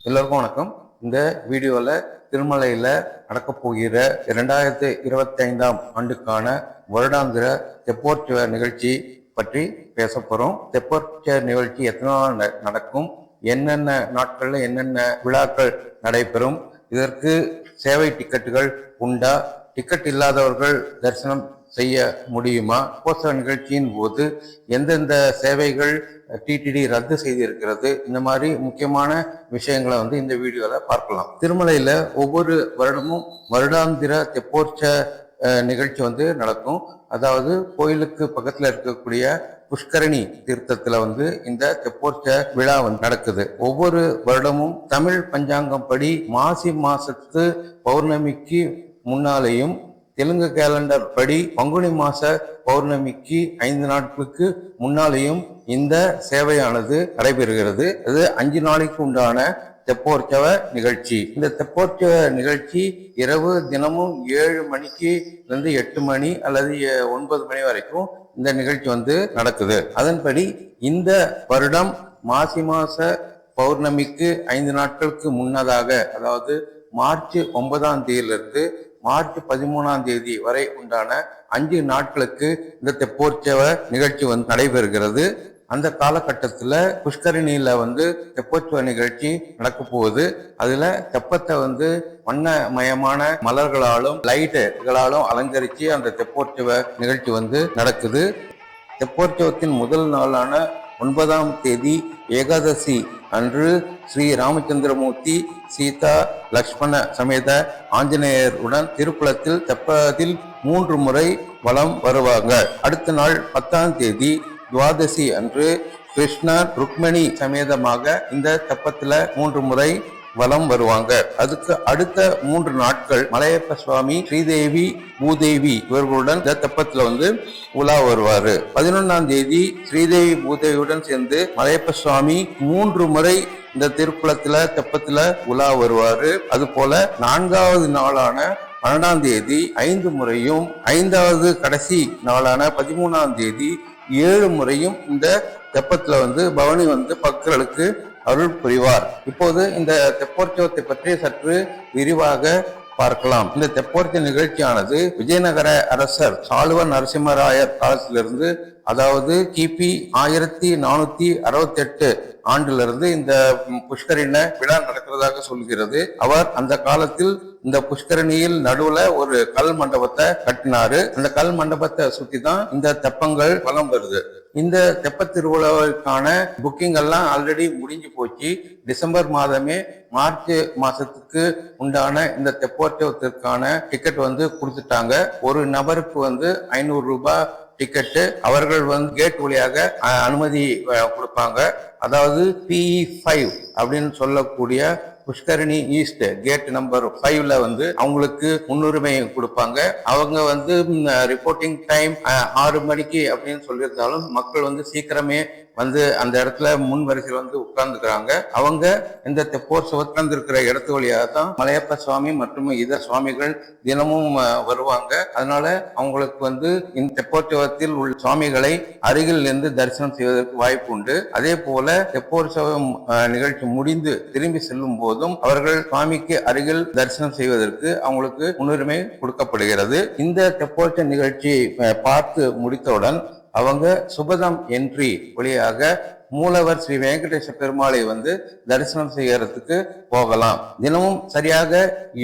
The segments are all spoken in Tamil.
எல்லோருக்கும் வணக்கம். இந்த வீடியோவில் திருமலையில் நடக்கப் போகிற 2025ஆம் ஆண்டுக்கான வருடாந்திர தெப்போற்சவ நிகழ்ச்சி பற்றி பேச போகிறோம். தெப்போற்சவ நிகழ்ச்சி எத்தனை நாள் நடக்கும், என்னென்ன நாட்களில் என்னென்ன விழாக்கள் நடைபெறும், இதற்கு சேவை டிக்கெட்டுகள் உண்டா, டிக்கெட் இல்லாதவர்கள் தரிசனம் செய்ய முடியுமா, தெப்போற்சவ நிகழ்ச்சியின் போது எந்தெந்த சேவைகள் டிடிடி ரத்து செய்திருக்கிறது, இந்த மாதிரி முக்கியமான விஷயங்களை இந்த வீடியோவில் பார்க்கலாம். திருமலையில் ஒவ்வொரு வருடமும் வருடாந்திர தெப்போற்சவ நிகழ்ச்சி நடக்கும். அதாவது கோயிலுக்கு பக்கத்தில் இருக்கக்கூடிய புஷ்கரணி தீர்த்தத்தில் இந்த தெப்போற்சவ விழா நடக்குது. ஒவ்வொரு வருடமும் தமிழ் பஞ்சாங்கம் படி மாசி மாசத்து பௌர்ணமிக்கு முன்னாலேயும் தெலுங்கு கேலண்டர் படி பங்குனி மாச பௌர்ணமிக்கு 5 நாட்களுக்கு முன்னாலேயும் இந்த சேவையானது நடைபெறுகிறது. இது 5 நாளைக்கு உண்டான தெப்போற்சவ நிகழ்ச்சி. இந்த தெப்போற்சவ நிகழ்ச்சி இரவு தினமும் 7 மணிக்கு இருந்து 8 மணி அல்லது 9 மணி வரைக்கும் இந்த நிகழ்ச்சி நடக்குது. அதன்படி இந்த வருடம் மாசி மாச பௌர்ணமிக்கு 5 நாட்களுக்கு முன்னதாக, அதாவது மார்ச் 9ஆம் தேதியிலிருந்து மார்ச் 13ஆம் தேதி வரை உண்டான 5 நாட்களுக்கு இந்த தெப்போற்சவ நிகழ்ச்சி நடைபெறுகிறது. அந்த காலகட்டத்தில் புஷ்கரணியில தெப்போற்சவ நிகழ்ச்சி நடக்க போகுது. அதுல தெப்பத்தை வண்ணமயமான மலர்களாலும் லைட்டுகளாலும் அலங்கரிச்சு அந்த தெப்போற்சவ நிகழ்ச்சி நடக்குது. தெப்போற்சவத்தின் முதல் நாளான 9ஆம் தேதி ஏகாதசி அன்று ஸ்ரீ ராமச்சந்திரமூர்த்தி சீதா லக்ஷ்மண சமேத ஆஞ்சநேயருடன் திருக்குளத்தில் தெப்பத்தில் 3 முறை வலம் வருவாங்க. அடுத்த நாள் 10ஆம் தேதி துவாதசி அன்று கிருஷ்ணர் ருக்மணி சமேதமாக இந்த தெப்பத்துல 3 முறை வலம் வருவாங்க. அதுக்கு அடுத்த 3 நாட்கள் மலையப்ப சுவாமி, ஸ்ரீதேவி, பூதேவி இவர்களுடன் இந்த தெப்பத்துல உலா வருவாரு. 11ஆம் தேதி ஸ்ரீதேவி பூதேவியுடன் சேர்ந்து மலையப்ப சுவாமி 3 முறை இந்த திருக்குளத்துல தெப்பத்துல உலா வருவாரு. அது போல 4வது நாளான 12ஆம் தேதி 5 முறையும், 5வது கடைசி நாளான 13ஆம் தேதி 7 முறையும் இந்த தெப்பத்துல பவனி பக்தர்களுக்கு அருள் புரிவார். இப்போது இந்த தெப்போற்சவத்தை பற்றி சற்று விரிவாக பார்க்கலாம். இந்த தெப்போற்சவ நிகழ்ச்சியானது விஜயநகர அரசர் சாளுவ நரசிம்மராயர் காலத்திலிருந்து, அதாவது கிபி 1468 ஆண்டிலிருந்து இந்த புஷ்கரிண விழா நடக்கிறதாக சொல்கிறது. அவர் அந்த காலத்தில் இந்த புஷ்கரணியில் நடுவுல ஒரு கல் மண்டபத்தை கட்டினாரு. அந்த கல் மண்டபத்தை சுத்தி தான் இந்த தெப்பங்கள் வலம் வருது. இந்த தெப்ப திருவிழாவுக்கான புக்கிங் எல்லாம் ஆல்ரெடி முடிஞ்சு போச்சு. டிசம்பர் மாதமே மார்ச் மாசத்துக்கு உண்டான இந்த தெப்போற்சவத்திற்கான டிக்கெட் கொடுத்துட்டாங்க. ஒரு நபருக்கு 500 ரூபாய் டிக்கெட்டு. அவர்கள் கேட் வழியாக அனுமதி கொடுப்பாங்க. அதாவது PE5 அப்படின்னு சொல்லக்கூடிய புஷ்கரணி ஈஸ்ட் கேட் நம்பர் 5ல அவங்களுக்கு முன்னுரிமை கொடுப்பாங்க. அவங்க ரிப்போர்ட்டிங் டைம் 6 மணிக்கு அப்படின்னு சொல்லியிருந்தாலும் மக்கள் சீக்கிரமே அந்த இடத்துல முன் வரிசையில் உட்கார்ந்துக்கிறாங்க. அவங்க இந்த தெப்போற்சவத்தில் இருக்கிற இடத்து வழியாக தான் மலையப்ப சுவாமி மற்றும் இதர சுவாமிகள் தினமும் வருவாங்க. அதனால அவங்களுக்கு இந்த தெப்போற்சவத்தில் உள்ள சுவாமிகளை அருகில் இருந்து தரிசனம் செய்வதற்கு வாய்ப்பு உண்டு. அதே போல தெப்போற்சவம் நிகழ்ச்சி முடிந்து திரும்பி செல்லும் போதும் அவர்கள் சுவாமிக்கு அருகில் தரிசனம் செய்வதற்கு அவங்களுக்கு முன்னுரிமை கொடுக்கப்படுகிறது. இந்த தெப்போற்சவ நிகழ்ச்சியை பார்த்து முடித்தவுடன் அவங்க சுபதம் என்ட்ரி வழியாக மூலவர் ஸ்ரீ வெங்கடேச பெருமாளை தரிசனம் செய்யறதுக்கு போகலாம். தினமும் சரியாக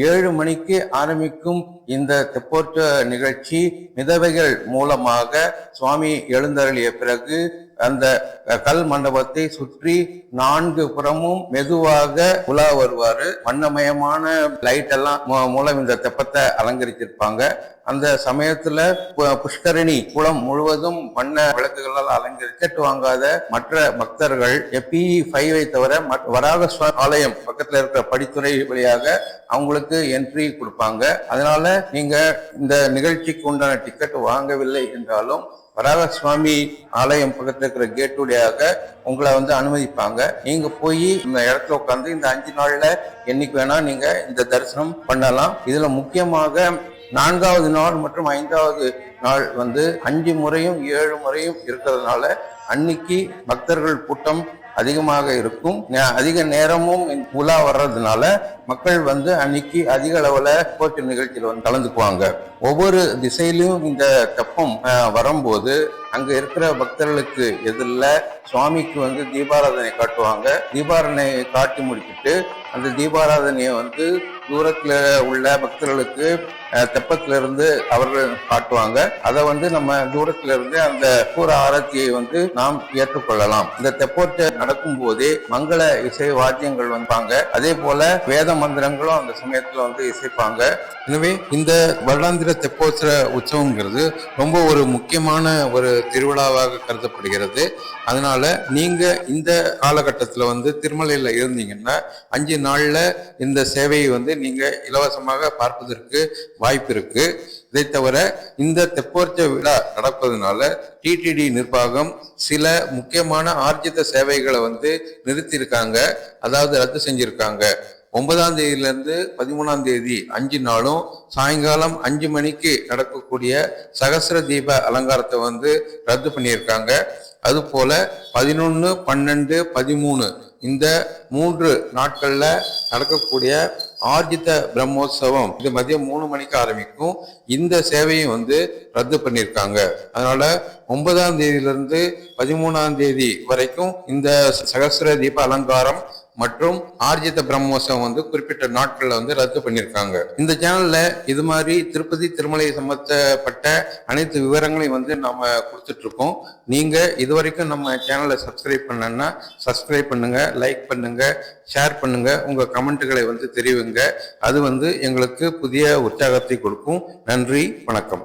7 மணிக்கு ஆரம்பிக்கும் இந்த தெப்போற்சவ நிகழ்ச்சி மிதவைகள் மூலமாக சுவாமி எழுந்தருளிய பிறகு அந்த கல் மண்டபத்தை சுற்றி 4 புறமும் மெதுவாக உலா வருவாரு. வண்ணமயமான லைட் எல்லாம் மூலம் இந்த தெப்பத்தை அலங்கரிச்சிருப்பாங்க. அந்த சமயத்துல புஷ்கரணி குளம் முழுவதும் வண்ண விளக்குகளால் அலங்கரித்து வாங்காத மற்ற பக்தர்கள் PE5 தவிர வராக ஆலயம் பக்கத்துல இருக்கிற படித்துறை வழியாக அவங்களுக்கு என்ட்ரி கொடுப்பாங்க. அதனால நீங்க இந்த நிகழ்ச்சிக்கு உண்டான டிக்கெட் வாங்கவில்லை என்றாலும் வராக சுவாமி ஆலயம் பக்கத்துல இருக்கிற கேட் வழியாக உங்களை அனுமதிப்பாங்க. நீங்க போய் இந்த இடத்துல உட்காந்து இந்த 5 நாள்ல என்னைக்கு வேணா நீங்க இந்த தரிசனம் பண்ணலாம். இதுல முக்கியமாக 4வது நாள் மற்றும் 5வது நாள் 5 முறையும் 7 முறையும் இருக்கிறதுனால அன்னைக்கு பக்தர்கள் கூட்டம் அதிகமாக இருக்கும். அதிக நேரமும் உலா வர்றதுனால மக்கள் அன்னைக்கு அதிக அளவுல போட்டி நிகழ்ச்சியில் கலந்துக்குவாங்க. ஒவ்வொரு திசையிலும் இந்த தெப்பம் வரும்போது அங்க இருக்கிற பக்தர்களுக்கு எதிரில் சுவாமிக்கு தீபாராதனை காட்டுவாங்க. தீபாராதனை காட்டி முடிச்சுட்டு அந்த தீபாராதனையை தூரத்துல உள்ள பக்தர்களுக்கு தெப்பத்துல இருந்து அவர்கள் காட்டுவாங்க. அதை நம்ம தூரத்துல இருந்து அந்த பூர ஆரத்தியை நாம் ஏற்றுக்கொள்ளலாம். இந்த தெப்போற்றை நடக்கும் போதே மங்கள இசை வாத்தியங்கள் வந்தாங்க. அதே போல வேத மந்திரங்களும் அந்த சமயத்துல இசைப்பாங்க. எனவே இந்த வருடாந்திர தெப்போற்சவ உற்சவங்கிறது ரொம்ப ஒரு முக்கியமான ஒரு திருவிழாவாக கருதப்படுகிறது. அதனால நீங்க இந்த காலகட்டத்துல திருமலையில இருந்தீங்கன்னா 5 நாள்ல இந்த சேவையை நீங்க இலவசமாக பார்ப்பதற்கு வாய்ப்பு இருக்கு. இதை தவிர இந்த தெப்போற்சவ விழா நடப்பதனால டிடிடி நிர்வாகம் சில முக்கியமான ஆர்ஜித சேவைகளை நிறுத்தியிருக்காங்க, அதாவது ரத்து செஞ்சிருக்காங்க. 9ஆம் தேதியிலிருந்து 13ஆம் தேதி 5 நாளும் சாயங்காலம் 5 மணிக்கு நடக்கக்கூடிய சகஸ்ர தீப அலங்காரத்தை ரத்து பண்ணியிருக்காங்க. அது போல 11, 12, 13 இந்த 3 நாட்கள்ல நடக்கக்கூடிய ஆர்ஜித பிரம்மோற்சவம் இது மதியம் 3 மணிக்கு ஆரம்பிக்கும். இந்த சேவையும் ரத்து பண்ணியிருக்காங்க. அதனால 9ஆம் தேதியிலிருந்து 13ஆம் தேதி வரைக்கும் இந்த சகஸ்ர தீப அலங்காரம் மற்றும் ஆர்ஜித பிரம்மோற்சவம் குறிப்பிட்ட நாட்கள்ல ரத்து பண்ணியிருக்காங்க. இந்த சேனல்ல இது மாதிரி திருப்பதி திருமலை சம்பந்தப்பட்ட அனைத்து விவரங்களையும் நாம கொடுத்துட்டு இருக்கோம். நீங்க இதுவரைக்கும் நம்ம சேனலை சப்ஸ்கிரைப் பண்ணலன்னா சப்ஸ்கிரைப் பண்ணுங்க, லைக் பண்ணுங்க, ஷேர் பண்ணுங்க, உங்க கமெண்ட்டுகளை தெரிவிங்க. அது எங்களுக்கு புதிய உற்சாகத்தை கொடுக்கும். நன்றி, வணக்கம்.